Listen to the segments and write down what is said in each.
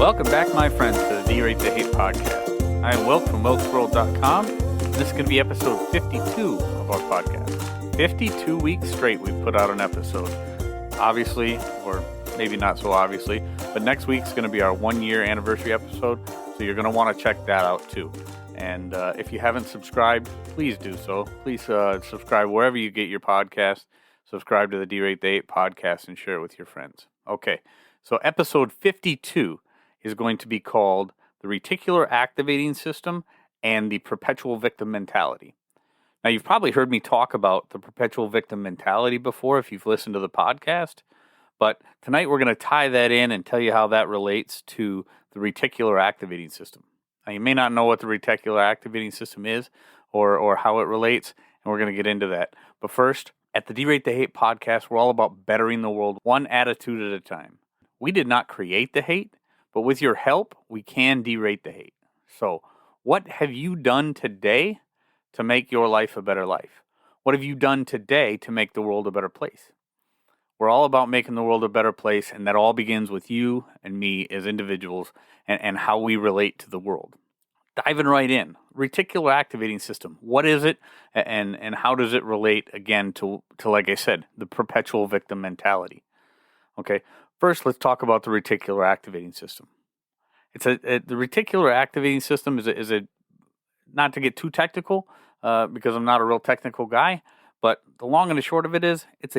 Welcome back, my friends, to the Derate the Hate podcast. I am Wilk from wilksworld.com. This is going to be episode 52 of our podcast. 52 weeks straight we've put out an episode. Obviously, or maybe not so obviously, but next week's going to be our 1-year anniversary episode, so you're going to want to check that out too. And if you haven't subscribed, please do so. Please subscribe wherever you get your podcast. Subscribe to the Derate the Hate podcast and share it with your friends. Okay, so episode 52 is going to be called the Reticular Activating System and the Perpetual Victim Mentality. Now, you've probably heard me talk about the Perpetual Victim Mentality before if you've listened to the podcast, but tonight we're going to tie that in and tell you how that relates to the Reticular Activating System. Now, you may not know what the Reticular Activating System is or how it relates, and we're going to get into that. But first, at the Derate the Hate podcast, we're all about bettering the world one attitude at a time. We did not create the hate, but with your help, we can derate the hate. So, what have you done today to make your life a better life? What have you done today to make the world a better place? We're all about making the world a better place, and that all begins with you and me as individuals and how we relate to the world. Diving right in, Reticular Activating System. What is it, and how does it relate, again, to like I said, the Perpetual Victim Mentality? Okay, first let's talk about the Reticular Activating System. The Reticular Activating System is a not to get too technical, because I'm not a real technical guy, but the long and the short of it is, it's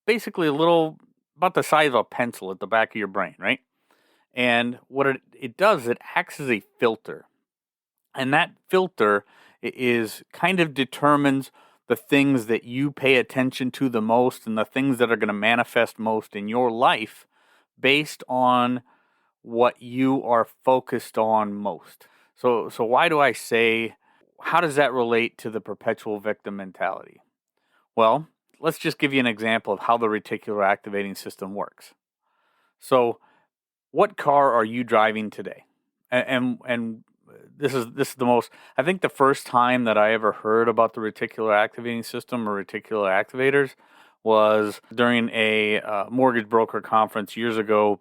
basically a little, about the size of a pencil at the back of your brain, right? And what it does, it acts as a filter. And that filter determines the things that you pay attention to the most and the things that are going to manifest most in your life based on what you are focused on most. So why do I say, how does that relate to the Perpetual Victim Mentality? Well, let's just give you an example of how the Reticular Activating System works. So, what car are you driving today? And this is the most, I think the first time that I ever heard about the Reticular Activating System or reticular activators was during a mortgage broker conference years ago.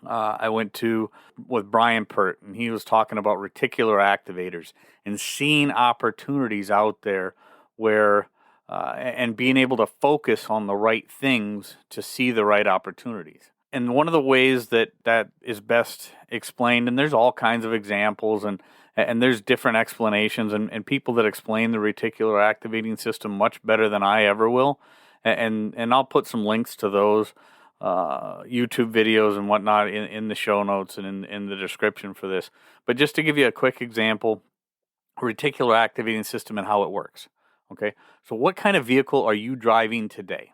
I went to with Brian Pert, and he was talking about reticular activators and seeing opportunities out there where and being able to focus on the right things to see the right opportunities. And one of the ways that is best explained, and there's all kinds of examples, and there's different explanations, and people that explain the Reticular Activating System much better than I ever will, and I'll put some links to those YouTube videos and whatnot in the show notes and in the description for this. But just to give you a quick example, Reticular Activating System and how it works. Okay, so what kind of vehicle are you driving today?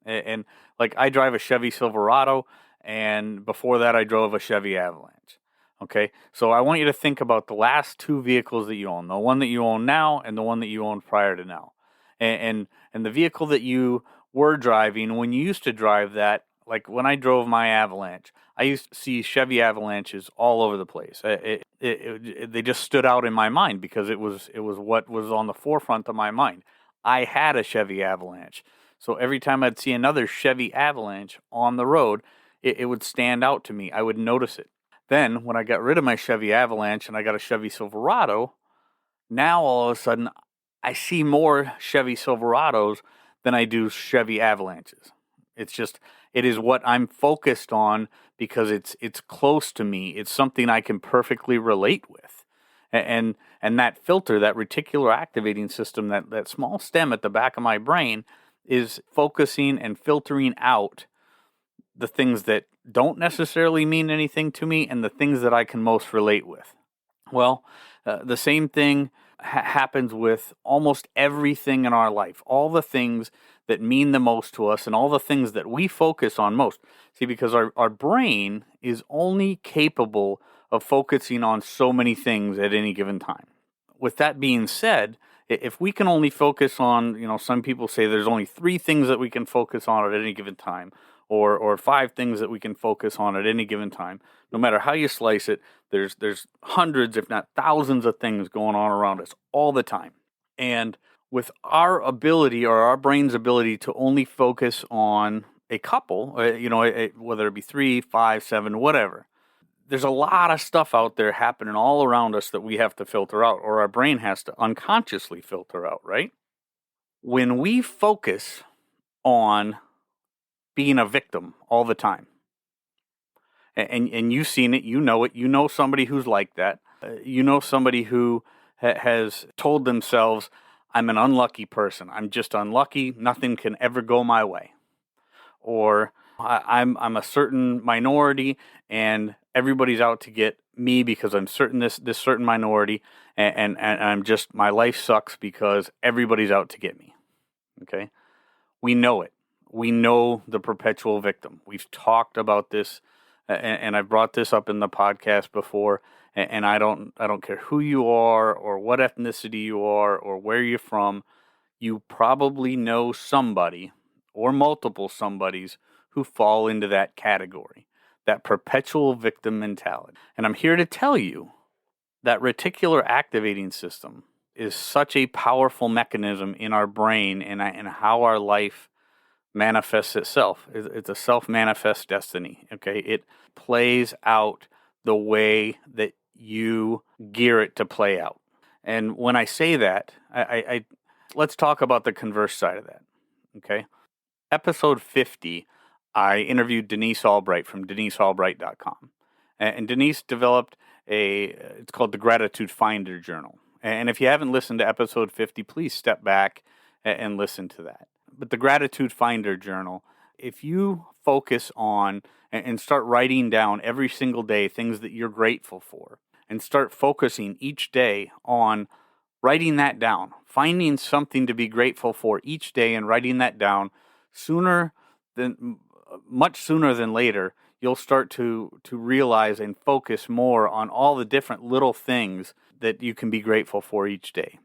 And like, I drive a Chevy Silverado, and before that I drove a Chevy Avalanche. Okay, so I want you to think about the last two vehicles that you own, the one that you own now and the one that you owned prior to now. And the vehicle that you were driving, when you used to drive that, like when I drove my Avalanche, I used to see Chevy Avalanches all over the place. They just stood out in my mind because it was what was on the forefront of my mind. I had a Chevy Avalanche. So every time I'd see another Chevy Avalanche on the road, it would stand out to me. I would notice it. Then when I got rid of my Chevy Avalanche and I got a Chevy Silverado, now all of a sudden I see more Chevy Silverados than I do Chevy Avalanches. It is what I'm focused on because it's close to me. It's something I can perfectly relate with. And that filter, that Reticular Activating System, that small stem at the back of my brain is focusing and filtering out the things that don't necessarily mean anything to me and the things that I can most relate with. Well, the same thing happens with almost everything in our life. All the things that mean the most to us and all the things that we focus on most. See, because our brain is only capable of focusing on so many things at any given time. With that being said, if we can only focus on, some people say there's only 3 things that we can focus on at any given time, or 5 things that we can focus on at any given time. No matter how you slice it, there's hundreds, if not thousands of things going on around us all the time. And with our ability, or our brain's ability, to only focus on a couple, whether it be 3, 5, 7, whatever, there's a lot of stuff out there happening all around us that we have to filter out, or our brain has to unconsciously filter out, right? When we focus on being a victim all the time, and you've seen it, you know somebody who's like that. You know somebody who has told themselves, I'm an unlucky person. I'm just unlucky. Nothing can ever go my way. Or I'm a certain minority and everybody's out to get me because I'm certain this certain minority, and I'm just, my life sucks because everybody's out to get me. Okay? We know it. We know the perpetual victim. We've talked about this, and I've brought this up in the podcast before. And I don't care who you are or what ethnicity you are or where you're from. You probably know somebody or multiple somebodies who fall into that category, that perpetual victim mentality. And I'm here to tell you that reticular activating system is such a powerful mechanism in our brain and how our life manifests itself. It's a self-manifest destiny, okay? It plays out the way that you gear it to play out. And when I say that, I let's talk about the converse side of that, okay? Episode 50, I interviewed Denise Albright from denisealbright.com. And Denise developed it's called the Gratitude Finder Journal. And if you haven't listened to episode 50, please step back and listen to that. But the Gratitude Finder Journal, if you focus on and start writing down every single day things that you're grateful for, and start focusing each day on writing that down, finding something to be grateful for each day and writing that down, much sooner than later, you'll start to realize and focus more on all the different little things that you can be grateful for each day.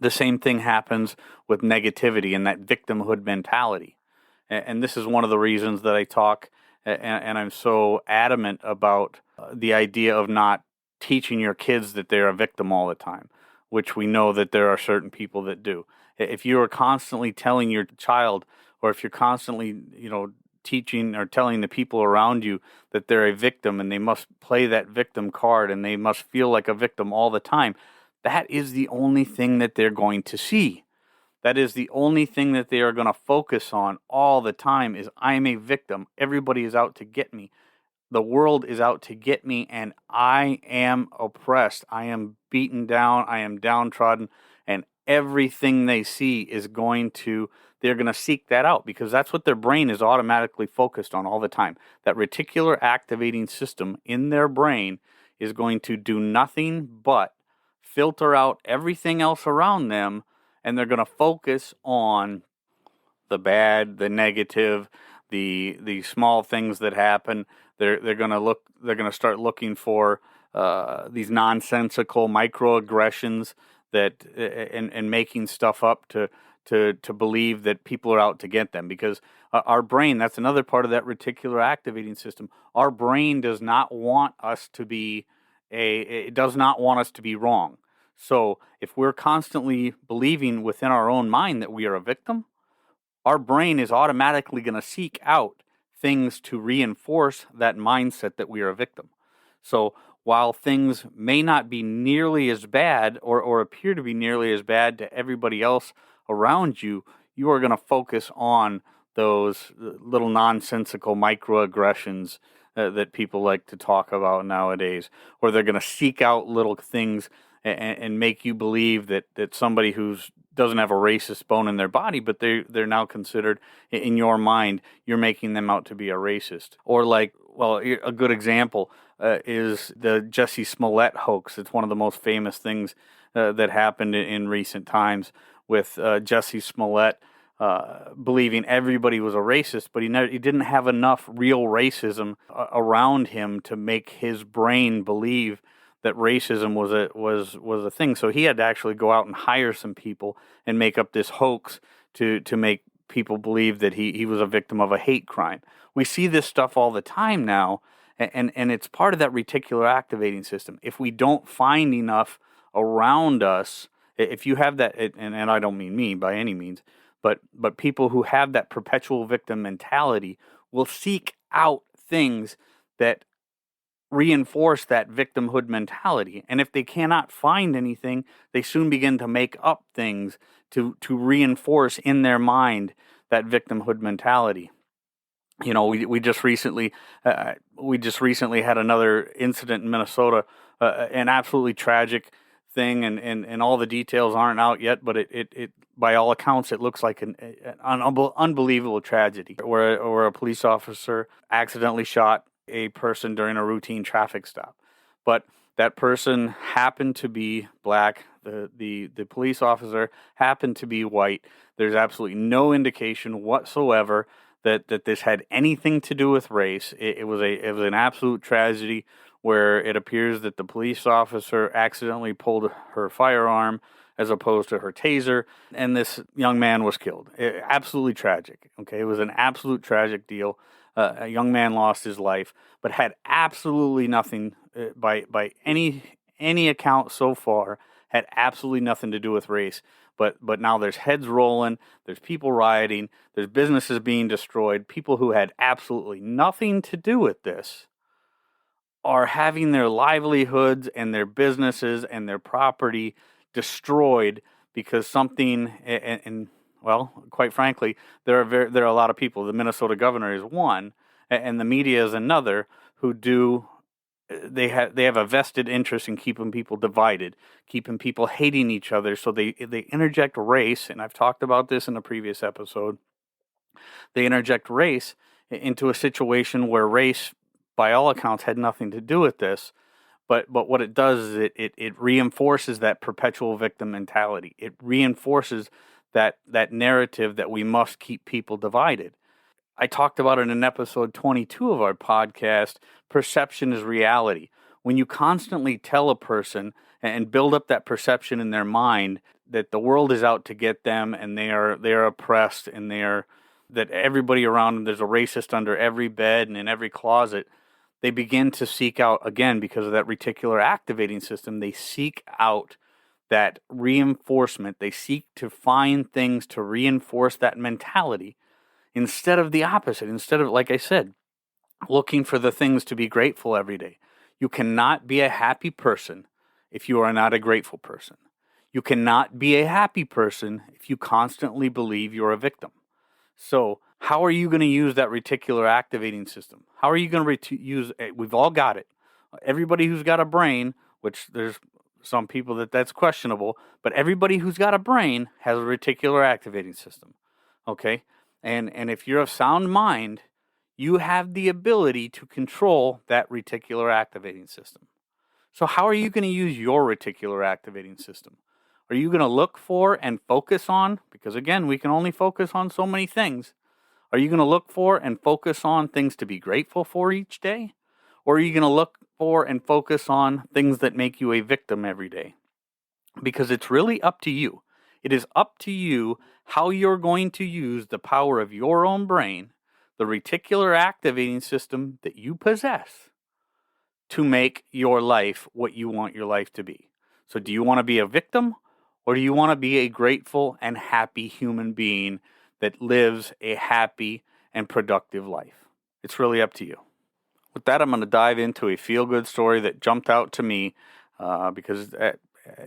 The same thing happens with negativity and that victimhood mentality. And this is one of the reasons that I talk and I'm so adamant about the idea of not teaching your kids that they're a victim all the time, which we know that there are certain people that do. If you are constantly telling your child, or if you're constantly, teaching or telling the people around you that they're a victim and they must play that victim card and they must feel like a victim all the time, that is the only thing that they're going to see. That is the only thing that they are going to focus on all the time is, I'm a victim. Everybody is out to get me. The world is out to get me, and I am oppressed. I am beaten down. I am downtrodden, and everything they see they're going to seek that out because that's what their brain is automatically focused on all the time. That reticular activating system in their brain is going to do nothing but filter out everything else around them, and they're going to focus on the bad, the negative, the small things that happen. They're going to start looking for these nonsensical microaggressions and making stuff up to believe that people are out to get them, because our brain, that's another part of that reticular activating system. Our brain does not want us to be wrong. So if we're constantly believing within our own mind that we are a victim, our brain is automatically going to seek out things to reinforce that mindset that we are a victim. So while things may not be nearly as bad or appear to be nearly as bad to everybody else around you, you are going to focus on those little nonsensical microaggressions that people like to talk about nowadays, or they're going to seek out little things and make you believe that somebody who's doesn't have a racist bone in their body, but they're now considered, in your mind, you're making them out to be a racist. Or a good example is the Jussie Smollett hoax. It's one of the most famous things that happened in recent times with Jussie Smollett believing everybody was a racist, but he didn't have enough real racism around him to make his brain believe that racism was a thing. So he had to actually go out and hire some people and make up this hoax to make people believe that he was a victim of a hate crime. We see this stuff all the time now, and it's part of that reticular activating system. If we don't find enough around us, if you have that, and I don't mean me by any means, but people who have that perpetual victim mentality will seek out things that reinforce that victimhood mentality. And if they cannot find anything, they soon begin to make up things to reinforce in their mind that victimhood mentality. We just recently had another incident in Minnesota, an absolutely tragic thing, and all the details aren't out yet, but it by all accounts it looks like an unbelievable tragedy where a police officer accidentally shot a person during a routine traffic stop, but that person happened to be black. The police officer happened to be white. There's absolutely no indication whatsoever that this had anything to do with race. It was an absolute tragedy where it appears that the police officer accidentally pulled her firearm as opposed to her taser, and this young man was killed. Absolutely tragic. Okay, it was an absolute tragic deal. A young man lost his life, but had absolutely nothing, by any account so far, had absolutely nothing to do with race. But now there's heads rolling, there's people rioting, there's businesses being destroyed. People who had absolutely nothing to do with this are having their livelihoods and their businesses and their property destroyed because something, and well, quite frankly, there are a lot of people. The Minnesota governor is one, and the media is another, who do they have a vested interest in keeping people divided, keeping people hating each other. So they interject race, and I've talked about this in a previous episode. They interject race into a situation where race, by all accounts, had nothing to do with this. But what it does is it reinforces that perpetual victim mentality. It reinforces that narrative that we must keep people divided. I talked about it in episode 22 of our podcast, Perception is Reality. When you constantly tell a person and build up that perception in their mind that the world is out to get them and they are oppressed and that everybody around them, there's a racist under every bed and in every closet, they begin to seek out, again, because of that reticular activating system, they seek out that reinforcement. They seek to find things to reinforce that mentality, instead of the opposite, instead of, like I said, looking for the things to be grateful every day. You cannot be a happy person if you are not a grateful person. You cannot be a happy person if you constantly believe you're a victim. So how are you going to use that reticular activating system? How are you going to use it? We've all got it. Everybody who's got a brain, which there's some people that's questionable, but everybody who's got a brain has a reticular activating system. Okay? And if you're of sound mind, you have the ability to control that reticular activating system. So how are you going to use your reticular activating system? Are you going to look for and focus on, because again, we can only focus on so many things. Are you going to look for and focus on things to be grateful for each day? Or are you going to look for and focus on things that make you a victim every day? Because it's really up to you. It is up to you how you're going to use the power of your own brain, the reticular activating system that you possess, to make your life what you want your life to be. So do you want to be a victim, or do you want to be a grateful and happy human being that lives a happy and productive life? It's really up to you. With that, I'm going to dive into a feel-good story that jumped out to me because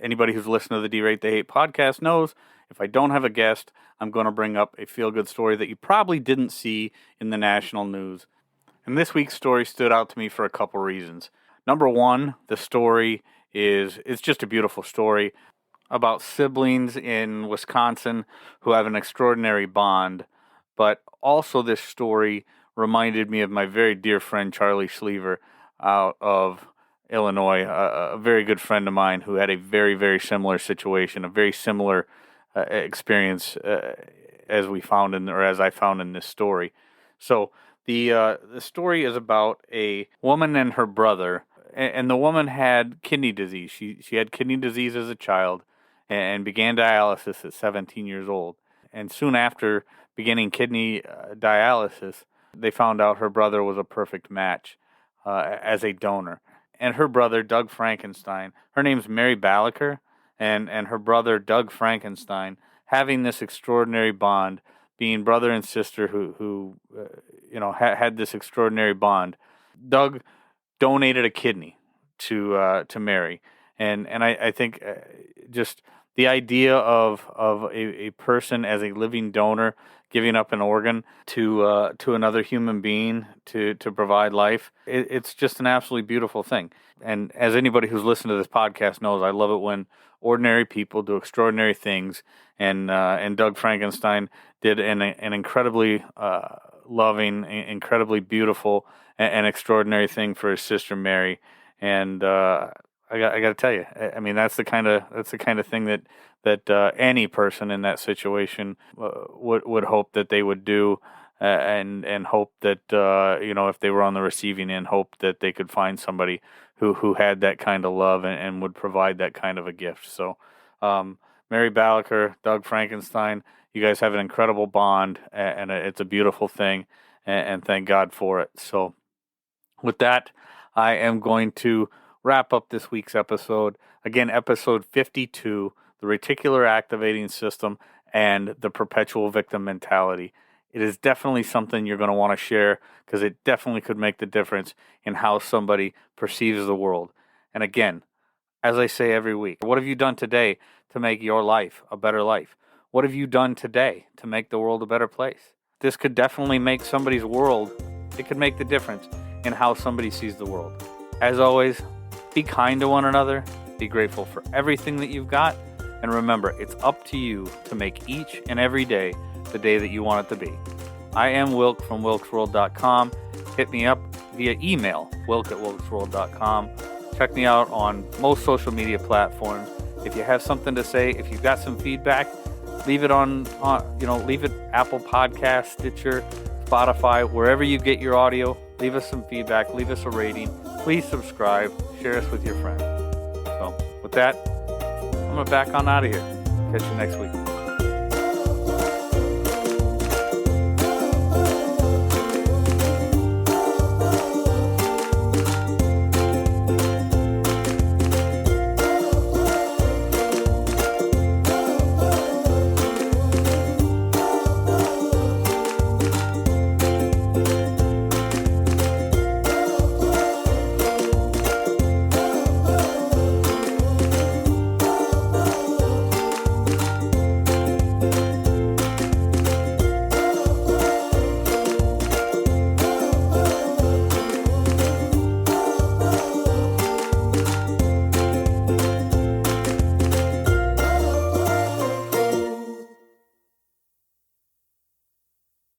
anybody who's listened to the D-Rate They Hate podcast knows if I don't have a guest, I'm going to bring up a feel-good story that you probably didn't see in the national news. And this week's story stood out to me for a couple reasons. Number one, the story it's just a beautiful story about siblings in Wisconsin who have an extraordinary bond. But also this story reminded me of my very dear friend Charlie Schliever out of Illinois, a very good friend of mine who had a very, very similar situation, a very similar experience as I found in this story. So the story is about a woman and her brother, and the woman had kidney disease. She had kidney disease as a child and began dialysis at 17 years old. And soon after beginning kidney dialysis, they found out her brother was a perfect match as a donor. And her brother, Doug Frankenstein, her name's Mary Ballacher, and her brother, Doug Frankenstein, having this extraordinary bond, being brother and sister who had this extraordinary bond. Doug donated a kidney to Mary, and I think just the idea of a person as a living donor giving up an organ to another human being to provide life, it's just an absolutely beautiful thing. And as anybody who's listened to this podcast knows, I love it when ordinary people do extraordinary things. And Doug Frankenstein did an incredibly loving, incredibly beautiful, and extraordinary thing for his sister Mary. And I got to tell you, I mean, that's the kind of thing that any person in that situation would hope that they would do, and hope that if they were on the receiving end, hope that they could find somebody who had that kind of love and would provide that kind of a gift. So, Mary Balaker, Doug Frankenstein, you guys have an incredible bond, and it's a beautiful thing, and thank God for it. So, with that, I am going to wrap up this week's episode. Again, episode 52, the Reticular Activating System and the Perpetual Victim Mentality. It is definitely something you're going to want to share, because it definitely could make the difference in how somebody perceives the world. And again, as I say every week, what have you done today to make your life a better life? What have you done today to make the world a better place? This could definitely make somebody's world. It could make the difference in how somebody sees the world. As always, be kind to one another, be grateful for everything that you've got, and remember, it's up to you to make each and every day the day that you want it to be. I am Wilk from wilksworld.com. Hit me up via email, wilk@wilksworld.com. Check me out on most social media platforms. If you have something to say, if you've got some feedback, leave it leave it Apple Podcasts, Stitcher, Spotify, wherever you get your audio. Leave us some feedback, leave us a rating. Please subscribe, share us with your friends. So with that, I'm going to back on out of here. Catch you next week.